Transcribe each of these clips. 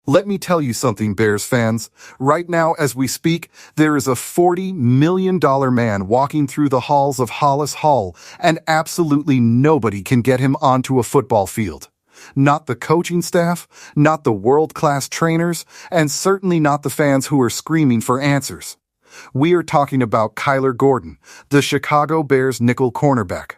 Let me tell you something, Bears fans. Right now, as we speak, there is a $40 million man walking through the halls of Hollis Hall, and absolutely nobody can get him onto a football field. Not the coaching staff, not the world-class trainers, and certainly not the fans who are screaming for answers. We are talking about Kyler Gordon, the Chicago Bears nickel cornerback.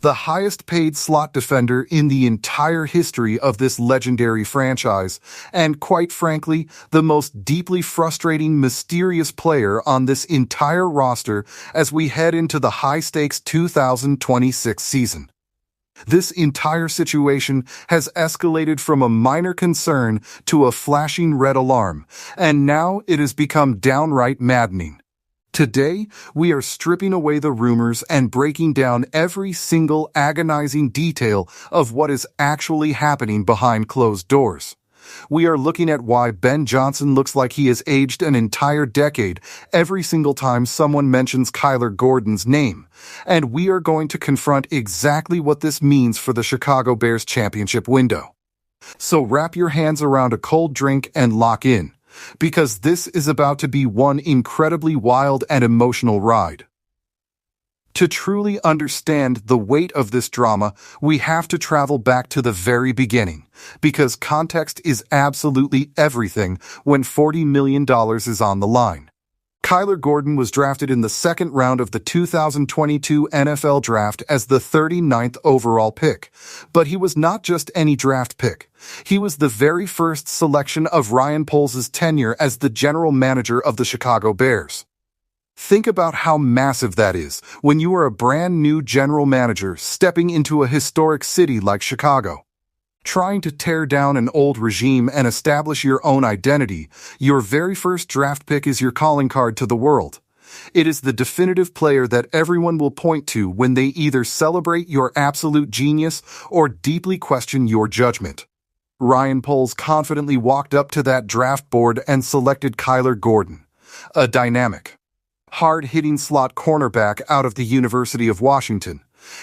The highest paid slot defender in the entire history of this legendary franchise, and quite frankly, the most deeply frustrating, mysterious player on this entire roster as we head into the high-stakes 2026 season. This entire situation has escalated from a minor concern to a flashing red alarm, and now it has become downright maddening. Today, we are stripping away the rumors and breaking down every single agonizing detail of what is actually happening behind closed doors. We are looking at why Ben Johnson looks like he has aged an entire decade every single time someone mentions Kyler Gordon's name, and we are going to confront exactly what this means for the Chicago Bears championship window. So wrap your hands around a cold drink and lock in, because this is about to be one incredibly wild and emotional ride. To truly understand the weight of this drama, we have to travel back to the very beginning, because context is absolutely everything when $40 million is on the line. Kyler Gordon was drafted in the second round of the 2022 NFL Draft as the 39th overall pick. But he was not just any draft pick. He was the very first selection of Ryan Poles' tenure as the general manager of the Chicago Bears. Think about how massive that is when you are a brand new general manager stepping into a historic city like Chicago. Trying to tear down an old regime and establish your own identity, your very first draft pick is your calling card to the world. It is the definitive player that everyone will point to when they either celebrate your absolute genius or deeply question your judgment. Ryan Poles confidently walked up to that draft board and selected Kyler Gordon, a dynamic, hard-hitting slot cornerback out of the University of Washington.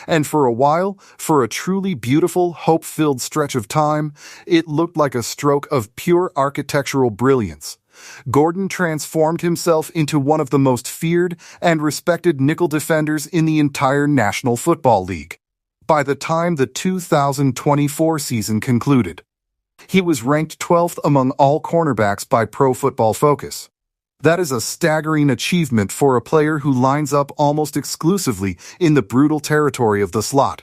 And for a while, for a truly beautiful, hope-filled stretch of time, it looked like a stroke of pure architectural brilliance. Gordon transformed himself into one of the most feared and respected nickel defenders in the entire National Football League. By the time the 2024 season concluded, he was ranked 12th among all cornerbacks by Pro Football Focus. That is a staggering achievement for a player who lines up almost exclusively in the brutal territory of the slot.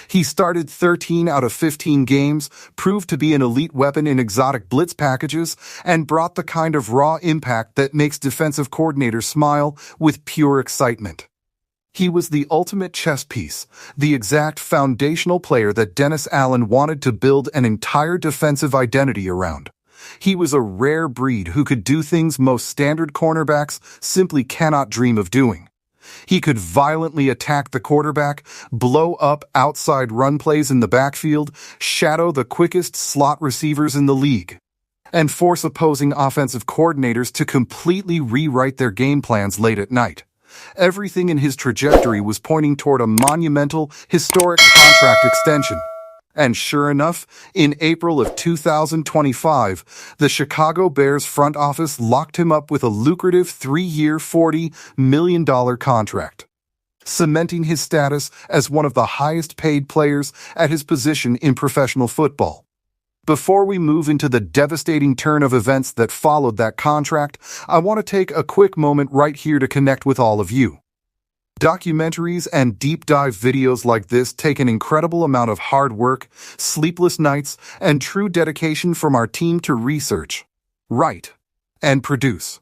He started 13 out of 15 games, proved to be an elite weapon in exotic blitz packages, and brought the kind of raw impact that makes defensive coordinators smile with pure excitement. He was the ultimate chess piece, the exact foundational player that Dennis Allen wanted to build an entire defensive identity around. He was a rare breed who could do things most standard cornerbacks simply cannot dream of doing. He could violently attack the quarterback, blow up outside run plays in the backfield, shadow the quickest slot receivers in the league, and force opposing offensive coordinators to completely rewrite their game plans late at night. Everything in his trajectory was pointing toward a monumental, historic contract extension. And sure enough, in April of 2025, the Chicago Bears front office locked him up with a lucrative 3-year, $40 million contract, cementing his status as one of the highest-paid players at his position in professional football. Before we move into the devastating turn of events that followed that contract, I want to take a quick moment right here to connect with all of you. Documentaries and deep dive videos like this take an incredible amount of hard work, sleepless nights, and true dedication from our team to research, write, and produce.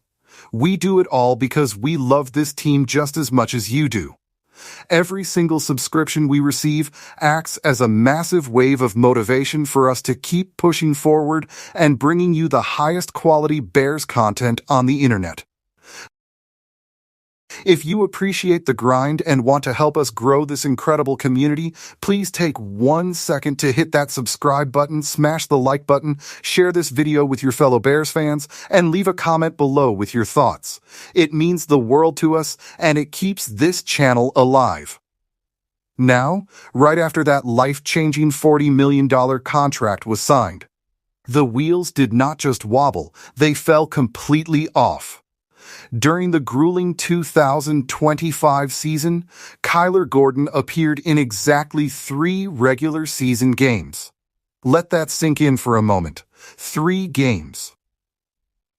We do it all because we love this team just as much as you do. Every single subscription we receive acts as a massive wave of motivation for us to keep pushing forward and bringing you the highest quality Bears content on the internet. If you appreciate the grind and want to help us grow this incredible community, please take 1 second to hit that subscribe button, smash the like button, share this video with your fellow Bears fans, and leave a comment below with your thoughts. It means the world to us, and it keeps this channel alive. Now, right after that life-changing $40 million contract was signed, The wheels did not just wobble, they fell completely off. During the grueling 2025 season, Kyler Gordon appeared in exactly 3 regular season games. Let that sink in for a moment. 3 games.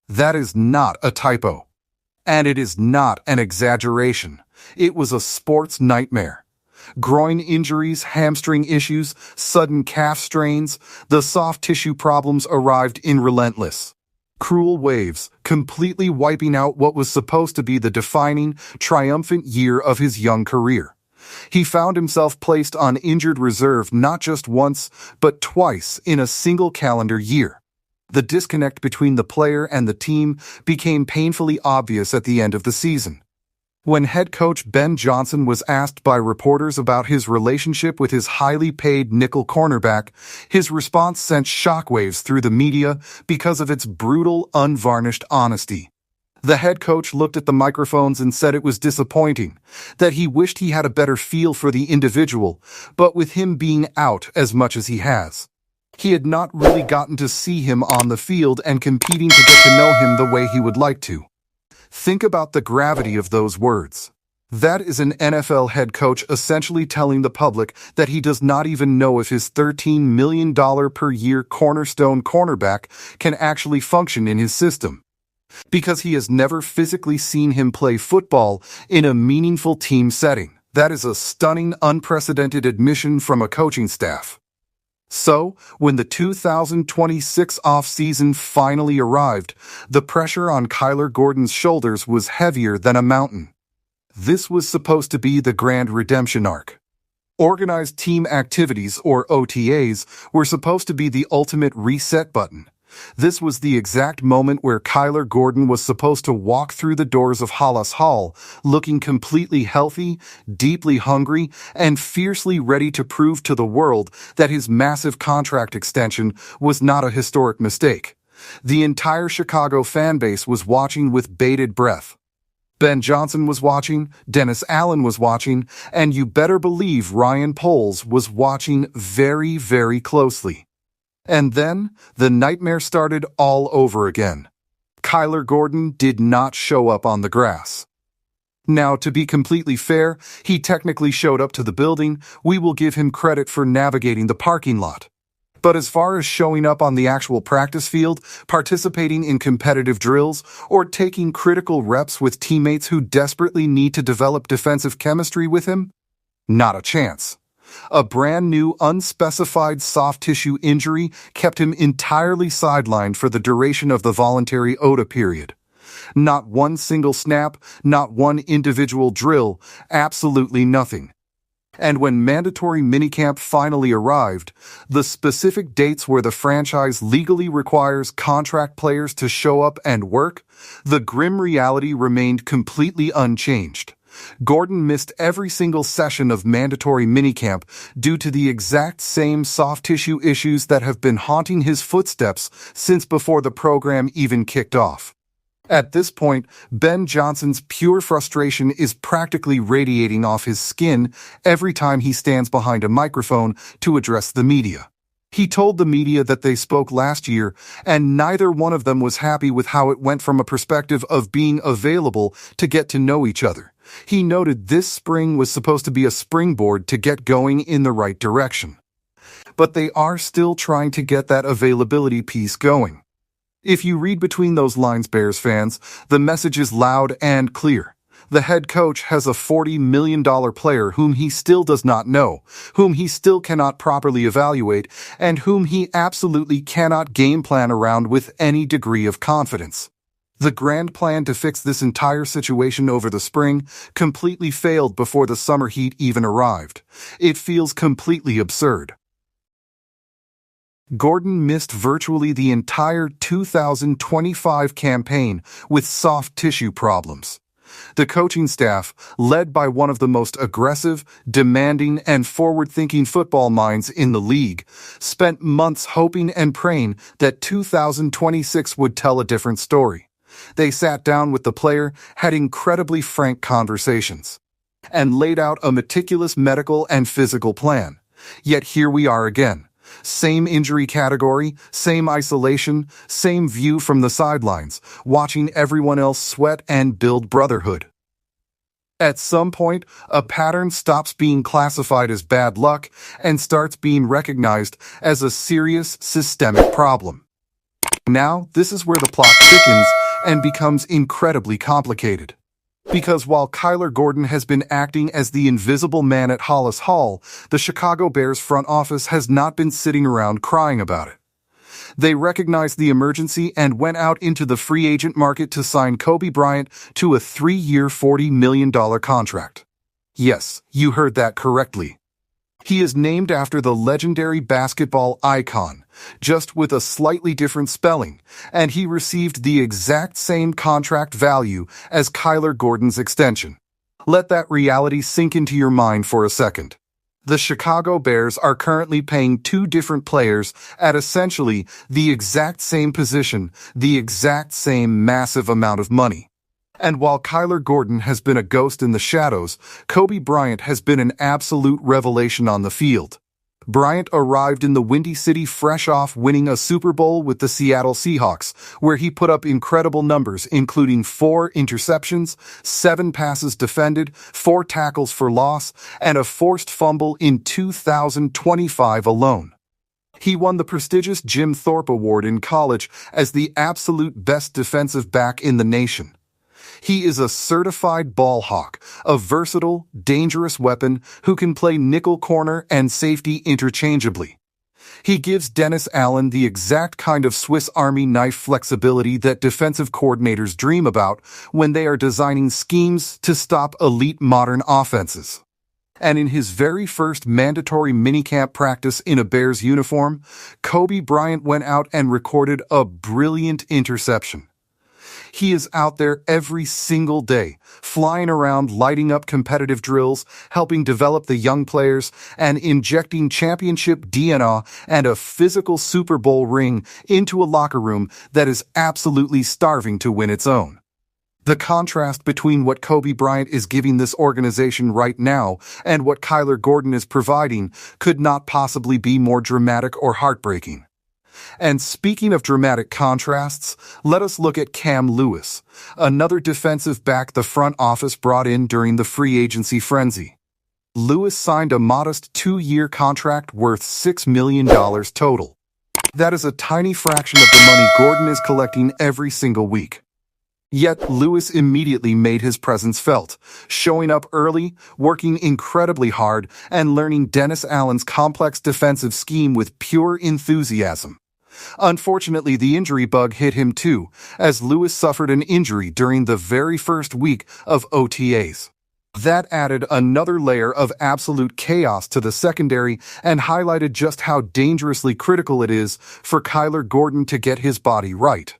That is not a typo. And it is not an exaggeration. It was a sports nightmare. Groin injuries, hamstring issues, sudden calf strains, the soft tissue problems arrived in relentless, cruel waves, completely wiping out what was supposed to be the defining, triumphant year of his young career. He found himself placed on injured reserve not just once, but twice in a single calendar year. The disconnect between the player and the team became painfully obvious at the end of the season. When head coach Ben Johnson was asked by reporters about his relationship with his highly paid nickel cornerback, his response sent shockwaves through the media because of its brutal, unvarnished honesty. The head coach looked at the microphones and said it was disappointing, that he wished he had a better feel for the individual, but with him being out as much as he has, he had not really gotten to see him on the field and competing to get to know him the way he would like to. Think about the gravity of those words. That is an NFL head coach essentially telling the public that he does not even know if his $13 million per year cornerstone cornerback can actually function in his system, because he has never physically seen him play football in a meaningful team setting. That is a stunning, unprecedented admission from a coaching staff. So, when the 2026 offseason finally arrived, the pressure on Kyler Gordon's shoulders was heavier than a mountain. This was supposed to be the grand redemption arc. Organized team activities, or OTAs, were supposed to be the ultimate reset button. This was the exact moment where Kyler Gordon was supposed to walk through the doors of Hollis Hall, looking completely healthy, deeply hungry, and fiercely ready to prove to the world that his massive contract extension was not a historic mistake. The entire Chicago fan base was watching with bated breath. Ben Johnson was watching, Dennis Allen was watching, and you better believe Ryan Poles was watching very, very closely. And then, the nightmare started all over again. Kyler Gordon did not show up on the grass. Now, to be completely fair, he technically showed up to the building. We will give him credit for navigating the parking lot. But as far as showing up on the actual practice field, participating in competitive drills, or taking critical reps with teammates who desperately need to develop defensive chemistry with him, not a chance. A brand new unspecified soft tissue injury kept him entirely sidelined for the duration of the voluntary OTA period. Not one single snap, not one individual drill, absolutely nothing. And when mandatory minicamp finally arrived, the specific dates where the franchise legally requires contract players to show up and work, the grim reality remained completely unchanged. Gordon missed every single session of mandatory minicamp due to the exact same soft tissue issues that have been haunting his footsteps since before the program even kicked off. At this point, Ben Johnson's pure frustration is practically radiating off his skin every time he stands behind a microphone to address the media. He told the media that they spoke last year, and neither one of them was happy with how it went from a perspective of being available to get to know each other. He noted this spring was supposed to be a springboard to get going in the right direction. But they are still trying to get that availability piece going. If you read between those lines, Bears fans, the message is loud and clear. The head coach has a $40 million player whom he still does not know, whom he still cannot properly evaluate, and whom he absolutely cannot game plan around with any degree of confidence. The grand plan to fix this entire situation over the spring completely failed before the summer heat even arrived. It feels completely absurd. Gordon missed virtually the entire 2025 campaign with soft tissue problems. The coaching staff, led by one of the most aggressive, demanding, and forward-thinking football minds in the league, spent months hoping and praying that 2026 would tell a different story. They sat down with the player, had incredibly frank conversations, and laid out a meticulous medical and physical plan. Yet here we are again. Same injury category, same isolation, same view from the sidelines, watching everyone else sweat and build brotherhood. At some point, a pattern stops being classified as bad luck and starts being recognized as a serious systemic problem. Now, this is where the plot thickens and becomes incredibly complicated. Because while Kyler Gordon has been acting as the invisible man at Hollis Hall, the Chicago Bears front office has not been sitting around crying about it. They recognized the emergency and went out into the free agent market to sign Kobe Bryant to a 3-year, $40 million contract. Yes, you heard that correctly. He is named after the legendary basketball icon, just with a slightly different spelling, and he received the exact same contract value as Kyler Gordon's extension. Let that reality sink into your mind for a second. The Chicago Bears are currently paying two different players at essentially the exact same position, the exact same massive amount of money. And while Kyler Gordon has been a ghost in the shadows, Kobe Bryant has been an absolute revelation on the field. Bryant arrived in the Windy City fresh off winning a Super Bowl with the Seattle Seahawks, where he put up incredible numbers, including 4 interceptions, 7 passes defended, 4 tackles for loss, and a forced fumble in 2025 alone. He won the prestigious Jim Thorpe Award in college as the absolute best defensive back in the nation. He is a certified ball hawk, a versatile, dangerous weapon who can play nickel corner and safety interchangeably. He gives Dennis Allen the exact kind of Swiss Army knife flexibility that defensive coordinators dream about when they are designing schemes to stop elite modern offenses. And in his very first mandatory minicamp practice in a Bears uniform, Kobe Bryant went out and recorded a brilliant interception. He is out there every single day, flying around, lighting up competitive drills, helping develop the young players, and injecting championship DNA and a physical Super Bowl ring into a locker room that is absolutely starving to win its own. The contrast between what Kobe Bryant is giving this organization right now and what Kyler Gordon is providing could not possibly be more dramatic or heartbreaking. And speaking of dramatic contrasts, let us look at Cam Lewis, another defensive back the front office brought in during the free agency frenzy. Lewis signed a modest 2-year contract worth $6 million total. That is a tiny fraction of the money Gordon is collecting every single week. Yet Lewis immediately made his presence felt, showing up early, working incredibly hard, and learning Dennis Allen's complex defensive scheme with pure enthusiasm. Unfortunately, the injury bug hit him too, as Lewis suffered an injury during the very first week of OTAs. That added another layer of absolute chaos to the secondary and highlighted just how dangerously critical it is for Kyler Gordon to get his body right.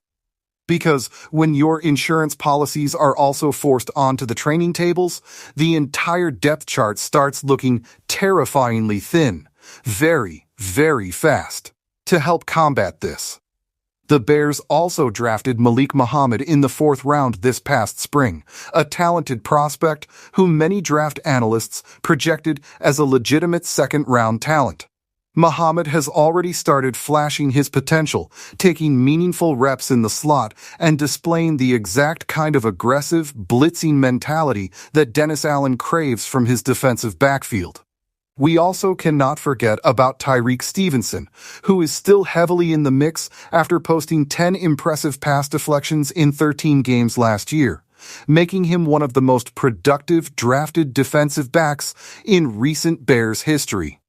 Because when your insurance policies are also forced onto the training tables, the entire depth chart starts looking terrifyingly thin, very, very fast. To help combat this, the Bears also drafted Malik Muhammad in the 4th round this past spring, a talented prospect whom many draft analysts projected as a legitimate second-round talent. Muhammad has already started flashing his potential, taking meaningful reps in the slot and displaying the exact kind of aggressive, blitzing mentality that Dennis Allen craves from his defensive backfield. We also cannot forget about Tyreek Stevenson, who is still heavily in the mix after posting 10 impressive pass deflections in 13 games last year, making him one of the most productive drafted defensive backs in recent Bears history.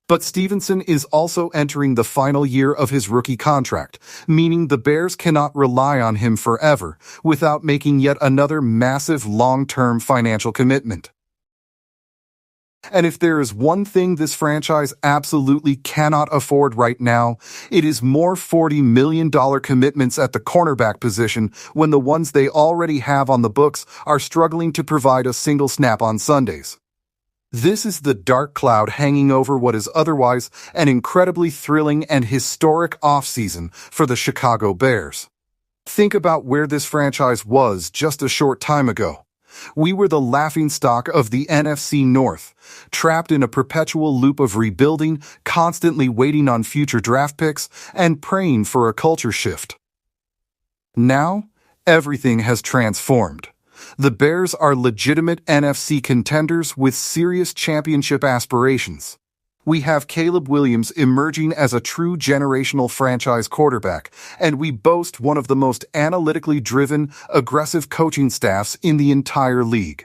But Stevenson is also entering the final year of his rookie contract, meaning the Bears cannot rely on him forever without making yet another massive long-term financial commitment. And if there is one thing this franchise absolutely cannot afford right now, it is more $40 million commitments at the cornerback position when the ones they already have on the books are struggling to provide a single snap on Sundays. This is the dark cloud hanging over what is otherwise an incredibly thrilling and historic offseason for the Chicago Bears. Think about where this franchise was just a short time ago. We were the laughingstock of the NFC North, trapped in a perpetual loop of rebuilding, constantly waiting on future draft picks, and praying for a culture shift. Now, everything has transformed. The Bears are legitimate NFC contenders with serious championship aspirations. We have Caleb Williams emerging as a true generational franchise quarterback, and we boast one of the most analytically driven, aggressive coaching staffs in the entire league.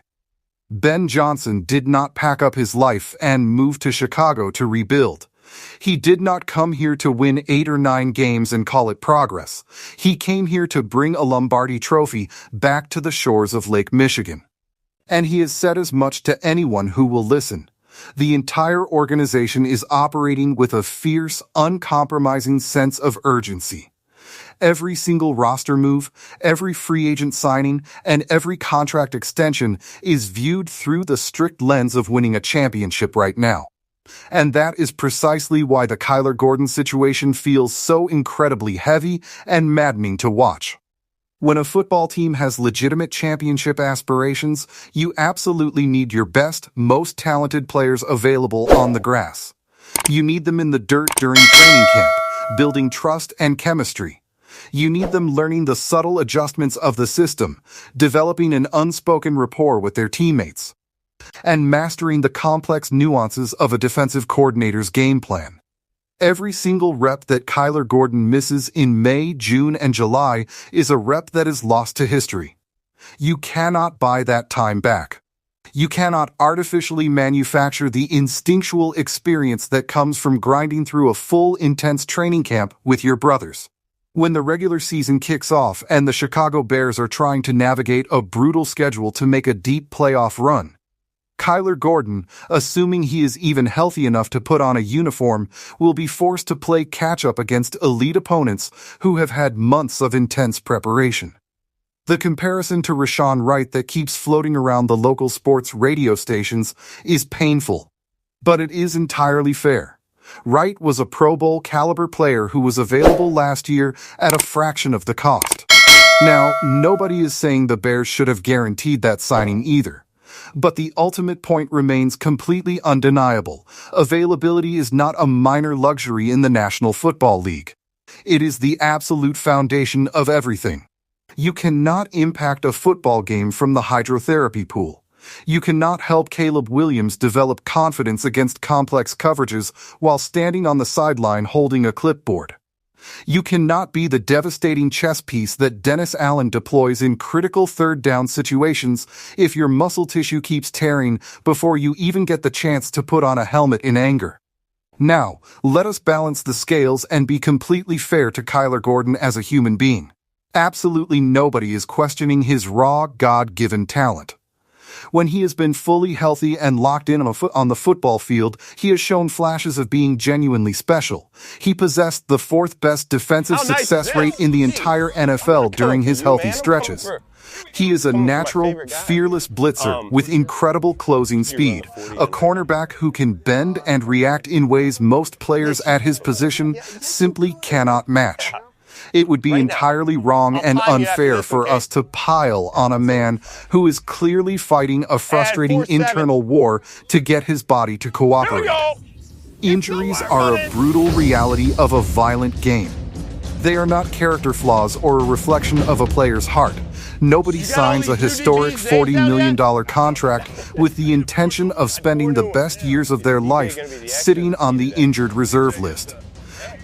Ben Johnson did not pack up his life and move to Chicago to rebuild. He did not come here to win 8 or 9 games and call it progress. He came here to bring a Lombardi trophy back to the shores of Lake Michigan. And he has said as much to anyone who will listen. The entire organization is operating with a fierce, uncompromising sense of urgency. Every single roster move, every free agent signing, and every contract extension is viewed through the strict lens of winning a championship right now. And that is precisely why the Kyler Gordon situation feels so incredibly heavy and maddening to watch. When a football team has legitimate championship aspirations, you absolutely need your best, most talented players available on the grass. You need them in the dirt during training camp, building trust and chemistry. You need them learning the subtle adjustments of the system, developing an unspoken rapport with their teammates, and mastering the complex nuances of a defensive coordinator's game plan. Every single rep that Kyler Gordon misses in May, June, and July is a rep that is lost to history. You cannot buy that time back. You cannot artificially manufacture the instinctual experience that comes from grinding through a full, intense training camp with your brothers. When the regular season kicks off and the Chicago Bears are trying to navigate a brutal schedule to make a deep playoff run, Kyler Gordon, assuming he is even healthy enough to put on a uniform, will be forced to play catch-up against elite opponents who have had months of intense preparation. The comparison to Rashawn Wright that keeps floating around the local sports radio stations is painful, but it is entirely fair. Wright was a Pro Bowl caliber player who was available last year at a fraction of the cost. Now, nobody is saying the Bears should have guaranteed that signing either. But the ultimate point remains completely undeniable. Availability is not a minor luxury in the National Football League. It is the absolute foundation of everything. You cannot impact a football game from the hydrotherapy pool. You cannot help Caleb Williams develop confidence against complex coverages while standing on the sideline holding a clipboard. You cannot be the devastating chess piece that Dennis Allen deploys in critical third down situations if your muscle tissue keeps tearing before you even get the chance to put on a helmet in anger. Now, let us balance the scales and be completely fair to Kyler Gordon as a human being. Absolutely nobody is questioning his raw, God-given talent. When he has been fully healthy and locked in on the football field, he has shown flashes of being genuinely special. He possessed the 4th best defensive success rate in the entire NFL during his healthy stretches. He is a natural, fearless blitzer with incredible closing speed, a cornerback who can bend and react in ways most players at his position simply cannot match. It would be entirely wrong and unfair for us to pile on a man who is clearly fighting a frustrating internal war to get his body to cooperate. Injuries are a brutal reality of a violent game. They are not character flaws or a reflection of a player's heart. Nobody signs a historic $40 million contract with the intention of spending the best years of their life sitting on the injured reserve list.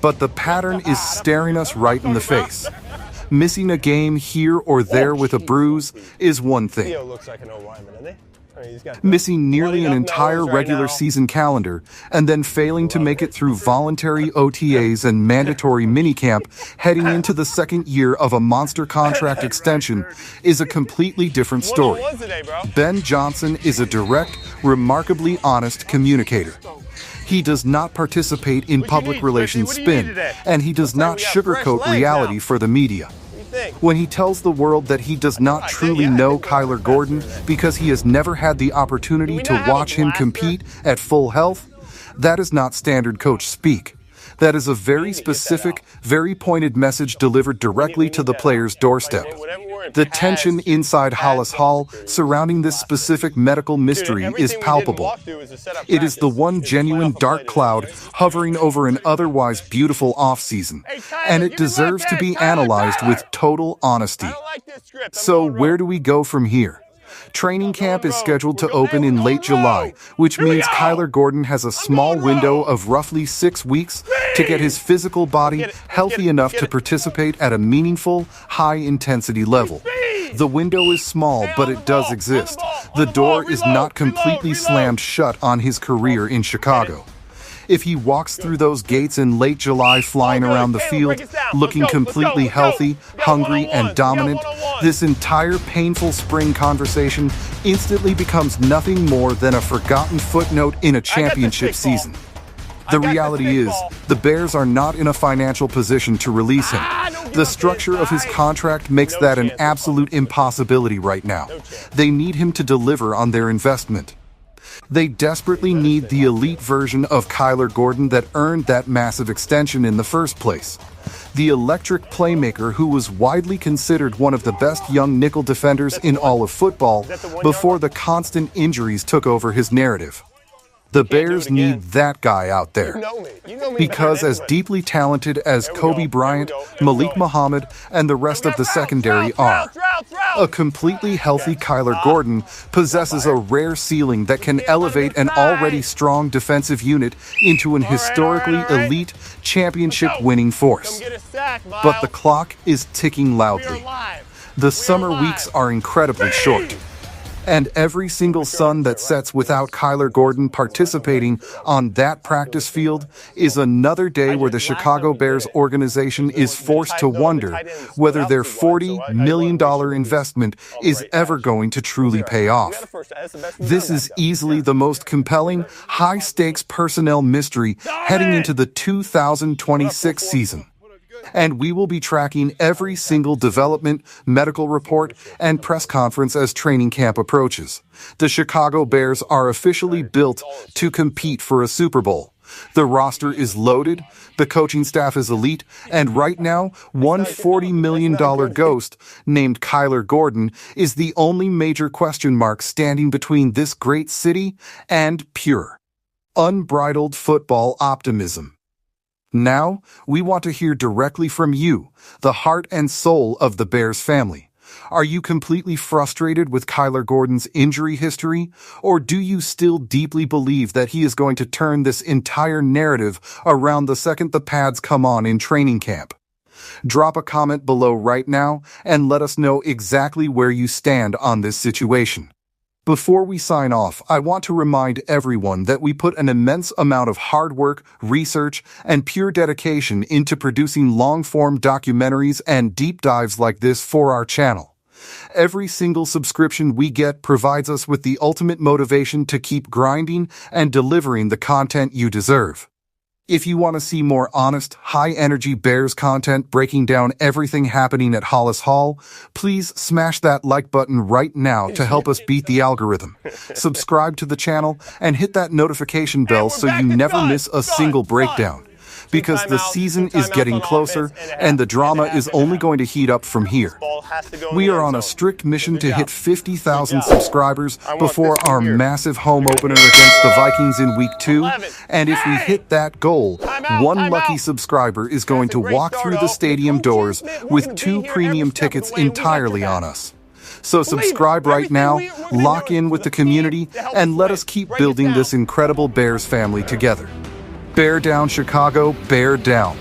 But the pattern is staring us right in the face. Missing a game here or there with a bruise is one thing. Missing nearly an entire regular season calendar and then failing to make it through voluntary OTAs and mandatory minicamp heading into the second year of a monster contract extension is a completely different story. Ben Johnson is a direct, remarkably honest communicator. He does not participate in public relations spin, and he does not sugarcoat reality for the media. When he tells the world that he does not truly know Kyler Gordon because he has never had the opportunity to watch him compete at full health, that is not standard coach speak. That is a very specific, very pointed message delivered directly to the player's doorstep. The tension inside Hollis Hall surrounding this specific medical mystery is palpable. It is the one genuine dark cloud hovering over an otherwise beautiful off-season, and it deserves to be analyzed with total honesty. So where do we go from here? Training camp is scheduled to open in late July, which means Kyler Gordon has a small window of roughly 6 weeks to get his physical body healthy enough to participate at a meaningful, high-intensity level. The window is small, but it does exist. The door is not completely slammed shut on his career in Chicago. If he walks through those gates in late July flying around the field, looking completely healthy, hungry, and dominant, this entire painful spring conversation instantly becomes nothing more than a forgotten footnote in a championship season. The reality is, the Bears are not in a financial position to release him. The structure of his contract makes that an absolute impossibility right now. They need him to deliver on their investment. They desperately need the elite version of Kyler Gordon that earned that massive extension in the first place. The electric playmaker who was widely considered one of the best young nickel defenders in all of football before the constant injuries took over his narrative. The Bears need that guy out there. Because as deeply talented as Kobe Bryant, Malik Muhammad, and the rest of the secondary are, a completely healthy Kyler Gordon possesses a rare ceiling that can elevate an already strong defensive unit into an historically elite, championship-winning force. But the clock is ticking loudly. The summer weeks are incredibly short. And every single sun that sets without Kyler Gordon participating on that practice field is another day where the Chicago Bears organization is forced to wonder whether their $40 million investment is ever going to truly pay off. This is easily the most compelling, high-stakes personnel mystery heading into the 2026 season. And we will be tracking every single development, medical report, and press conference as training camp approaches. The Chicago Bears are officially built to compete for a Super Bowl. The roster is loaded, the coaching staff is elite, and right now, one $40 million ghost named Kyler Gordon is the only major question mark standing between this great city and pure, unbridled football optimism. Now, we want to hear directly from you, the heart and soul of the Bears family. Are you completely frustrated with Kyler Gordon's injury history, or do you still deeply believe that he is going to turn this entire narrative around the second the pads come on in training camp? Drop a comment below right now and let us know exactly where you stand on this situation. Before we sign off, I want to remind everyone that we put an immense amount of hard work, research, and pure dedication into producing long-form documentaries and deep dives like this for our channel. Every single subscription we get provides us with the ultimate motivation to keep grinding and delivering the content you deserve. If you want to see more honest, high-energy Bears content breaking down everything happening at Hollis Hall, please smash that like button right now to help us beat the algorithm. Subscribe to the channel and hit that notification bell so you never miss a single breakdown. Because the season is getting closer and the drama is only going to heat up from here. We are on a strict mission to hit 50,000 subscribers before our massive home opener against the Vikings in Week 2, and if we hit that goal, one lucky subscriber is going to walk through the stadium doors with 2 premium tickets entirely on us. So subscribe right now, lock in with the community, and let us keep building this incredible Bears family together. Bear down, Chicago, bear down.